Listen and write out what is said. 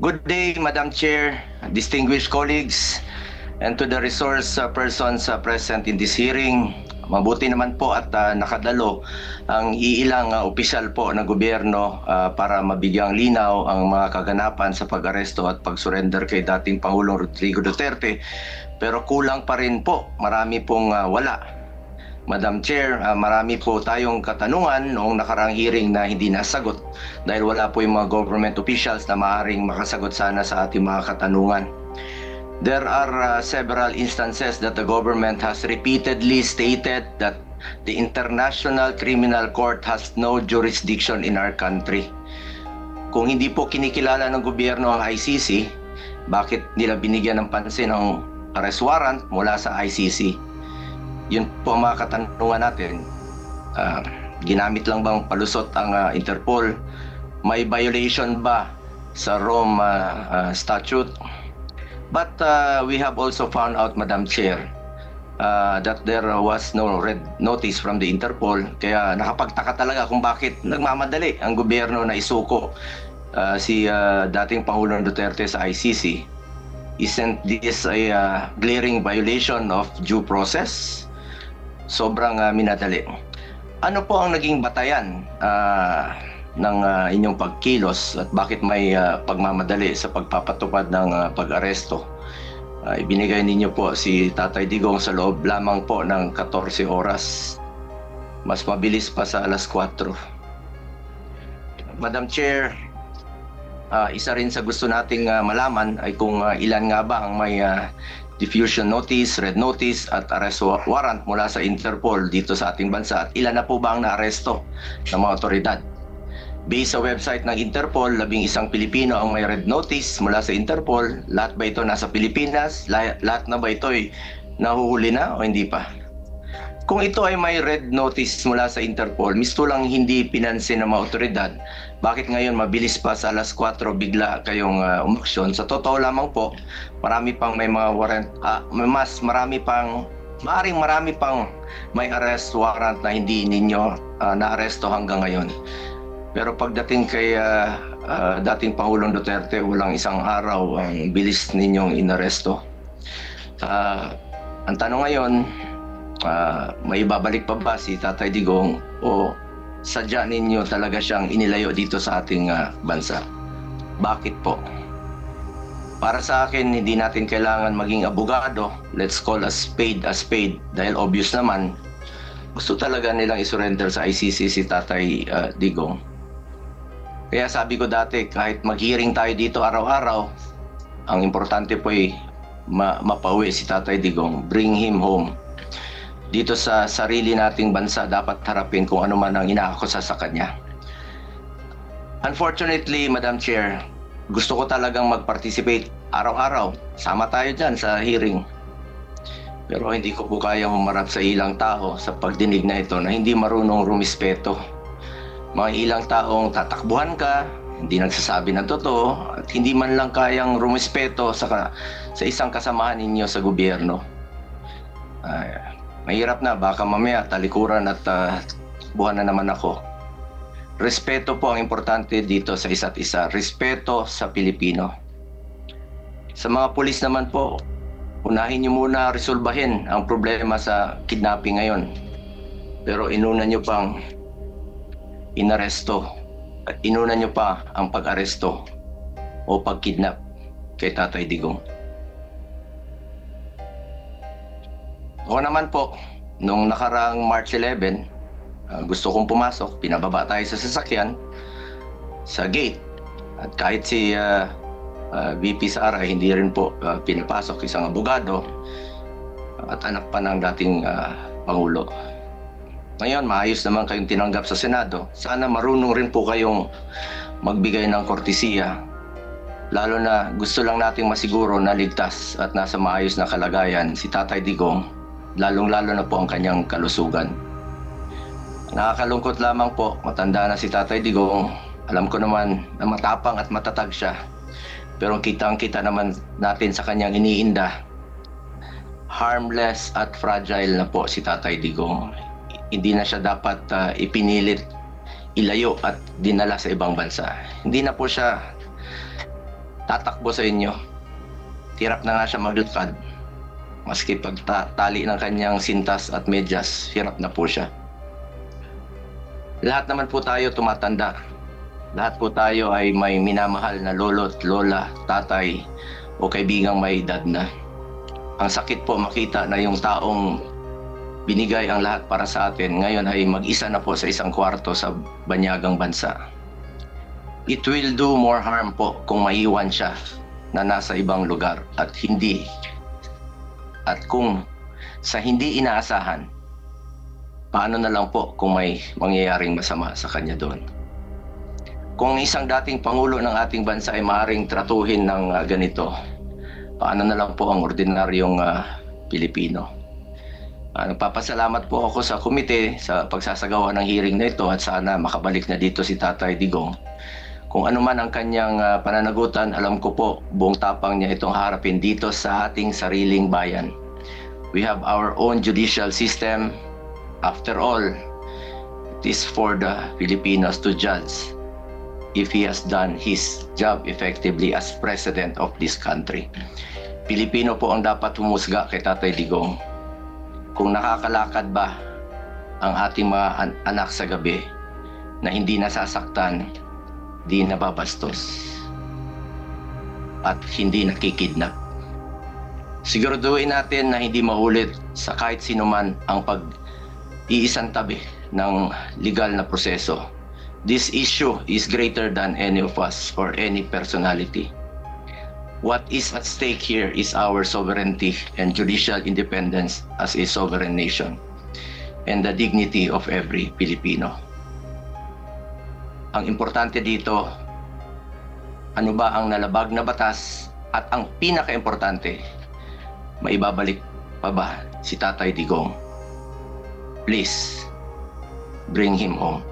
Good day, Madam Chair, distinguished colleagues, and to the resource persons present in this hearing. Mabuti naman po at nakadalo ang iilang opisyal po ng gobyerno para mabigyang linaw ang mga kaganapan sa pag-aresto at pag-surrender kay dating Pangulong Rodrigo Duterte. Pero kulang pa rin po, marami pong wala. Madam Chair, marami po tayong katanungan noong nakarang hearing na hindi nasagot dahil wala po yung mga government officials na maaaring makasagot sana sa ating mga katanungan. There are several instances that the government has repeatedly stated that the International Criminal Court has no jurisdiction in our country. Kung hindi po kinikilala ng gobyerno ang ICC, bakit nila binigyan ng pansin ang arrest warrant mula sa ICC? Yun po ang mga katanungan natin. Ginamit lang bang palusot ang Interpol? May violation ba sa Rome Statute? But we have also found out, Madam Chair, that there was no red notice from the Interpol. Kaya nakapagtaka talaga kung bakit nagmamadali ang gobyerno na isuko si dating Pangulong Duterte sa ICC. Isn't this a glaring violation of due process? Sobrang minadali. Ano po ang naging batayan ng inyong pagkilos at bakit may pagmamadali sa pagpapatupad ng pag-aresto? Ibinigay ninyo po si Tatay Digong sa loob lamang po ng 14 oras. Mas mabilis pa sa alas 4. Madam Chair, isa rin sa gusto nating malaman ay kung ilan nga ba ang may diffusion notice, red notice at arrest warrant mula sa Interpol dito sa ating bansa at ilan na po ba ang naaresto ng mga otoridad. Based sa website ng Interpol, 11 Pilipino ang may red notice mula sa Interpol. Lahat ba ito nasa Pilipinas? Lahat na ba ito ay nahuhuli na o hindi pa? Kung ito ay may red notice mula sa Interpol, misto lang hindi pinansin ng mga otoridad, bakit ngayon mabilis pa sa alas 4 bigla kayong umaksyon? Sa totoo lamang po, marami pang may mga warrant, marami pang may arrest warrant na hindi ninyo naaresto hanggang ngayon. Pero pagdating kay dating Pangulong Duterte, walang isang araw ang bilis ninyong inaresto. Ang tanong ngayon, may babalik pa ba si Tatay Digong o sadya ninyo talaga siyang inilayo dito sa ating bansa? Bakit po? Para sa akin, hindi natin kailangan maging abogado. Let's call a spade dahil obvious naman, gusto talaga nilang isurrender sa ICC si Tatay Digong. Kaya sabi ko dati, kahit mag-hearing tayo dito araw-araw, ang importante po ay mapauwi si Tatay Digong, bring him home. Dito sa sarili nating bansa, dapat harapin kung ano man ang inaakusa sa kanya. Unfortunately, Madam Chair, gusto ko talagang mag-participate araw-araw. Sama tayo dyan sa hearing. Pero hindi ko po kayang humarap sa ilang tao sa pagdinig na ito na hindi marunong rumispeto. Mga ilang taong tatakbuhan ka, hindi nagsasabi ng totoo, at hindi man lang kayang rumispeto sa isang kasamahan ninyo sa gobyerno. Mahirap na, baka mamaya talikuran at buhan na naman ako. Respeto po ang importante dito sa isa't isa. Respeto sa Pilipino. Sa mga pulis naman po, unahin nyo muna resolbahin ang problema sa kidnapping ngayon. Pero inuna nyo pang inaresto at inuna nyo pa ang pag-aresto o pag-kidnap kay Tatay Digong. O naman po, nung nakaraang March 11, gusto kong pumasok, pinababa tayo sa sasakyan, sa gate. At kahit si VP Sara, hindi rin po pinapasok, isang abogado at anak pa ng dating Pangulo. Ngayon, maayos naman kayong tinanggap sa Senado. Sana marunong rin po kayong magbigay ng kortesiya. Lalo na gusto lang nating masiguro na ligtas at nasa maayos na kalagayan si Tatay Digong, lalong-lalo na po ang kanyang kalusugan. Nakakalungkot lamang po, matanda na si Tatay Digong. Alam ko naman na matapang at matatag siya. Pero kitang-kita naman natin sa kanyang iniinda, harmless at fragile na po si Tatay Digong. Hindi na siya dapat ipinilit, ilayo at dinala sa ibang bansa. Hindi na po siya tatakbo sa inyo. Hirap na nga siya maglakad. Maski pagtali ng kanyang sintas at medyas, hirap na po siya. Lahat naman po tayo tumatanda. Lahat po tayo ay may minamahal na lolo't lola, tatay o kaibigang may edad na. Ang sakit po makita na yung taong binigay ang lahat para sa atin ngayon ay mag-isa na po sa isang kwarto sa banyagang bansa. It will do more harm po kung maiwan siya na nasa ibang lugar at kung sa hindi inaasahan, paano na lang po kung may mangyayaring masama sa kanya doon. Kung isang dating pangulo ng ating bansa ay maaaring tratuhin ng ganito, paano na lang po ang ordinaryong Pilipino? Nagpapasalamat po ako sa komite sa pagsasagawa ng hearing na ito at sana makabalik na dito si Tatay Digong. Kung ano man ang kanyang pananagutan, alam ko po buong tapang niya itong harapin dito sa ating sariling bayan. We have our own judicial system. After all, it is for the Filipinos to judge if he has done his job effectively as president of this country. Pilipino po ang dapat humusga kay Tatay Digong. Kung nakakalakad ba ang ating mga anak sa gabi na hindi nasasaktan, di nababastos at hindi nakikidnap. Siguraduhin natin na hindi maulit sa kahit sino man ang pag-iisang tabi ng legal na proseso. This issue is greater than any of us or any personality. What is at stake here is our sovereignty and judicial independence as a sovereign nation and the dignity of every Filipino. Ang importante dito, ano ba ang nalabag na batas at ang pinaka-importante, maibabalik pa ba si Tatay Digong? Please, bring him home.